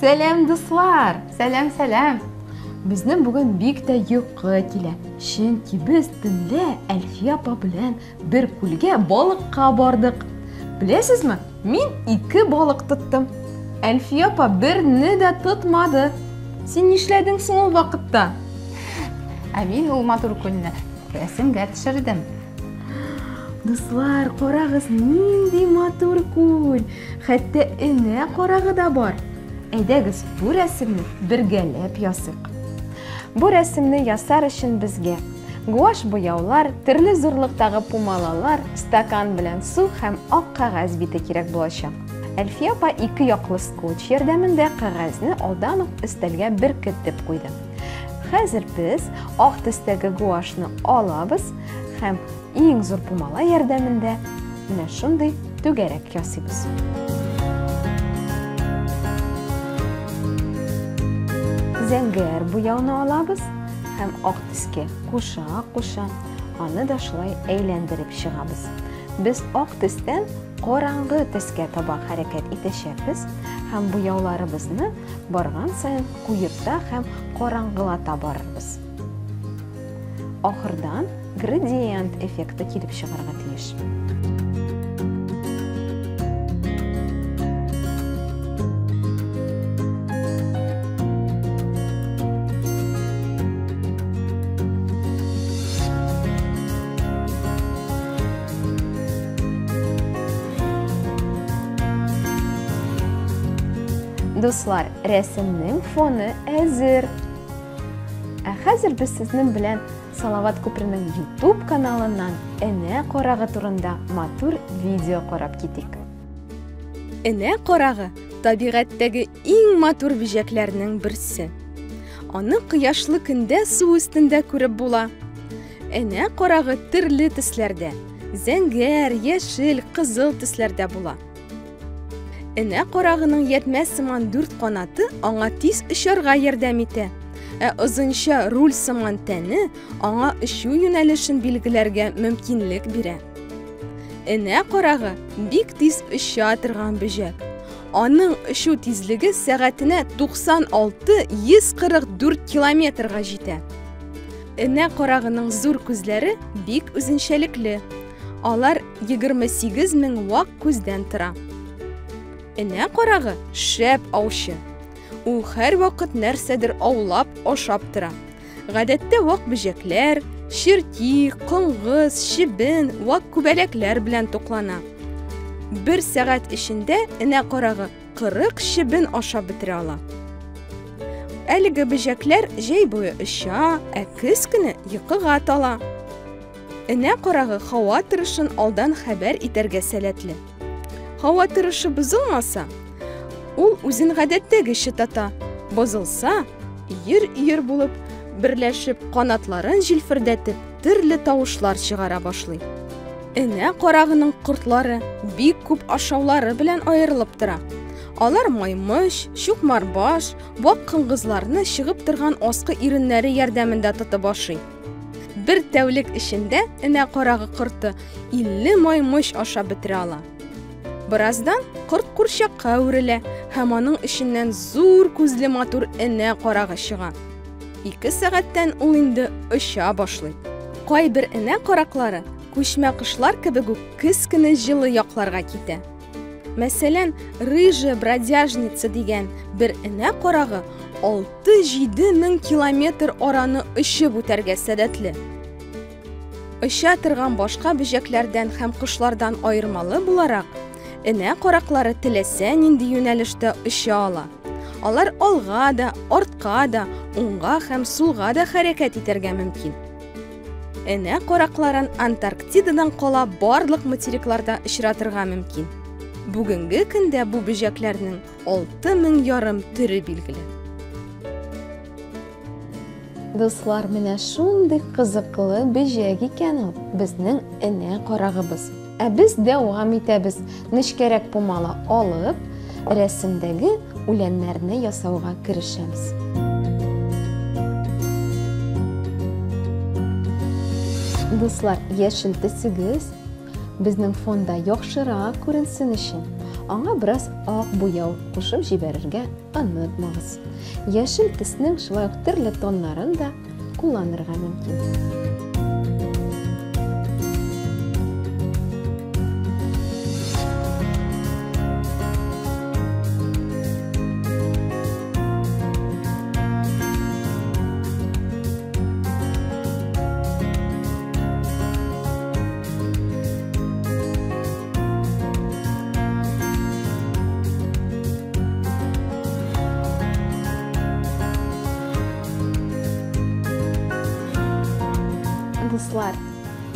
Сәлем, дуслар! Сәлем! Безнең бүген бик тә йокы килә. Чөнки без төнлә Әлфия апа белән бер күлгә балыкка бардык. Беләсезме? Мин 2 балык тоттым. Әлфия апа берне дә тотмады. Син нишләдең соң ул вакытта? Мин ул матур күлне рәсемгә төшердем. Дуслар, карагыз, нинди матур күл. Хәтта энә карагы да бар. Әйдәгез, бу рәсемне бергәләп ясыйк. Бу рәсемне ясар өчен безгә гуаш буяулар, төрле зурлыктагы пумалалар, стакан белән су һәм ак кагаз бите кирәк булачак. Әлфия апа 2 яклы скотч ярдәмендә кагазны алдан ук өстәлгә беркетеп куйды. Хәзер без ак төстәге гуашны алабыз һәм иң зур пумала ярдәмендә менә шундый түгәрәк ясыйбыз. Зәңгәр буяуны алабыз һәм ак төскә куша аны да шулай әйләндереп чыгабыз. Без ак төстән караңгы төскә таба хәрәкәт итәчәкбез һәм буяуларыбызны барган саен куерта һәм караңгылата барырбыз. Ахырдан градиент эффекты килеп чыгарга тиеш. Дуслар, рәсемнең фоны әзер. Хәзер без сезнең белән Салават Күпренең YouTube каналыннан энә карагы турында матур видео карап китик. Энә карагы табигатьтәге иң матур бөҗәкләрнең берсе. Аны кояшлы көндә су өстендә күреп була. Энә карагы төрле төсләрдә, зәңгәр, яшел, кызыл төсләрдә була. Энә карагының ятмәс сыман 4 канаты аңа тиз очарга ярдәм итә. Озынча руль сыман тәне аңа очу юнәлешен билгеләргә мөмкинлек бирә. Энә карагы бик тиз оча торган бөҗәк. Аның очу тизлеге сәгатенә 96-144 километрга җитә. Энә карагының зур күзләре бик үзенчәлекле. Алар 28 мең вак күздән тора. Энә карагы шәп аучы. Ул һәр вакыт нәрсәдер аулап, ашап тора. Гадәттә вак бөҗәкләр, чирти, кыңгыз, чебен, вак күбәләкләр белән туклана. 1 сәгать эчендә энә карагы 40 чебен ашап бетерә ала. Әлеге бөҗәкләр җәй буе оча, көз көне йокыга тала. Энә карагы һава торышын алдан хәбәр итәргә сәләтле. Һава торышы бозылмаса, ул үзен гадәттәгечә тата. Бозылса, ир булып, берләшеп канатларын җилфердәтеп, төрле тавышлар чыгара башлый. Энә карагының кортлары бик күп ашаулары белән аерылып тора. Алар маймыш, чукмарбаш, вак кыңгызларны чыгып торган аскы иреннәре ярдәмендә тотып ашый. 1 тәүлек эчендә энә карагы корты 50 маймыш ашап бетерә ала. Бираздан корт курчакка әверелә һәм аның эченнән зур күзле матур энә карагы чыга. 2 сәгатьтән ул инде оча башлый. Кайбер энә караклары күчмә кышлар кебек үк көз көне җылы якларга китә. Мәсәлән, рыжая бродяжница дигән бер энә карагы 6-7 мең километр араны очып үтәргә сәләтле. Оча торган башка бөҗәкләрдән һәм кошлардан аермалы буларак, энә караклары теләсә нинди юнәлештә оча ала. Алар алга да, артка да, уңга һәм сулга да хәрәкәт итәргә мөмкин. Энә каракларын Антарктидадан кала барлык материкларда очратырга мөмкин. Бүгенге көндә бу бөҗәкләрнең 6500 төре билгеле. Дуслар, менә шундый кызыклы бөҗәк икән ул безнең энә карагыбыз. Без дәвам итәбез. Нечкәрәк пумала алып, рәсемдәге үләннәрне ясауга керешәбез. Дуслар, яшел төсегез безнең фонда яхшырак күренсен өчен Аңа бераз ак буяу кушып җибәрергә онытмагыз. Яшел төснең шулай ук төрле тоннарын да кулланырга мөмкин. Дуслар,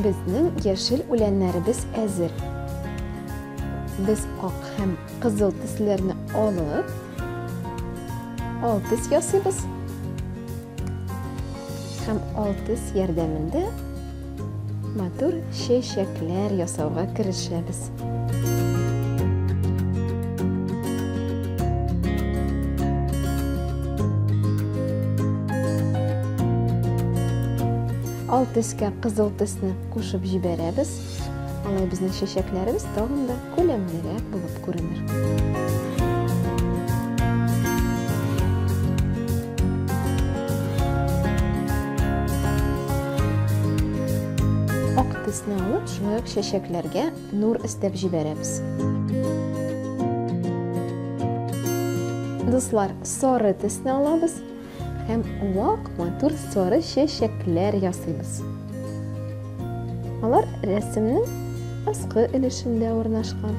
безнең яшел үләннәребез әзер. Без ак һәм кызыл төсләрне алып, алтыс ясыйбыз. Һәм алтыс ярдәмендә матур чәчәкләр ясауга керешәбез. Алтыска кызыл төсне кушып җибәрәбез. Алай безнең чәчәкләребез тагын да күләмлерәк булып күренер. Ак төсне алып, шулай ук чәчәкләргә нур өстәп җибәрәбез. Дуслар, сары төсне алабыз. Һәм вак матур сары чәчәкләр ясыйбыз. Алар рәсемнең аскы өлешендә урнашкан.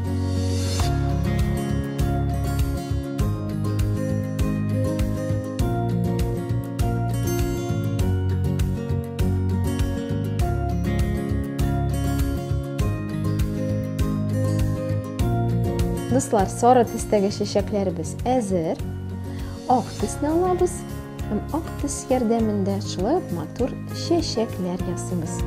Дуслар, сары төстәге чәчәкләребез әзер. Ак төсне алабыз. Һәм ак төс ярдәмендә шулай ук матур чәчәкләр ясыйбыз.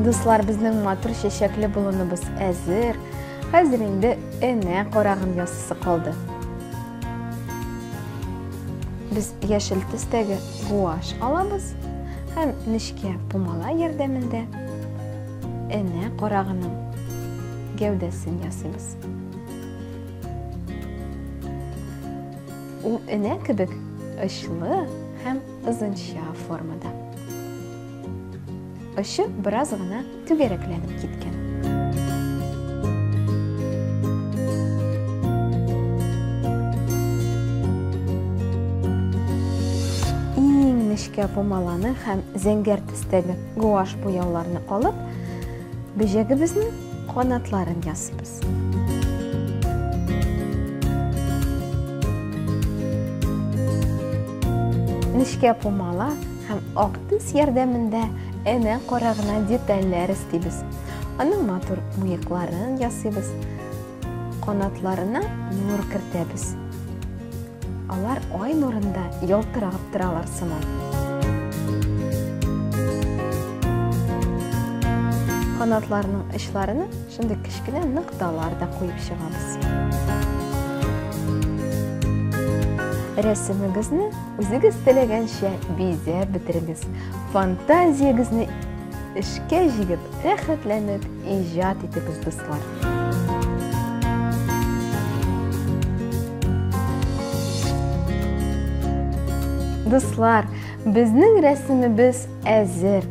Дуслар, безнең матур чәчәкле болыныбыз әзер. Хәзер инде энә карагын ясысы калды. Без яшел төстәге гуаш алабыз һәм нечкә пумала ярдәмендә энә карагының гәүдәсен ясыйбыз. Ул энә кебек очлы һәм озынча формада. Очы бераз гына түгәрәкләнеп киткән. Нечкә пумаланы һәм зәңгәр төстәге гуаш буяуларны алып, бөҗәгебезнең канатларын ясыйбыз. Нечкә пумала һәм ак төс ярдәмендә энә карагына детальләр өстибез. Аның матур мыекларын ясыйбыз. Канатларына нур кертәбез. Алар ай нурында ялтырап торалар сыман. Канатларның очларына шундый кечкенә ныкталар да куеп чыгабыз. Рәсемегезне үзегез теләгәнчә бизәп бетерегез. Фантазиягезне эшкә җигеп, рәхәтләнеп иҗат итегез, дуслар. Дуслар, безнең рәсемебез әзер.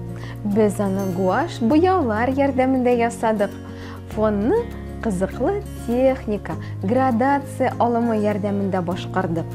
Без аны гуаш буяулар ярдәмендә ясадык. Фонны кызыклы техника, градация алымы ярдәмендә башкардык.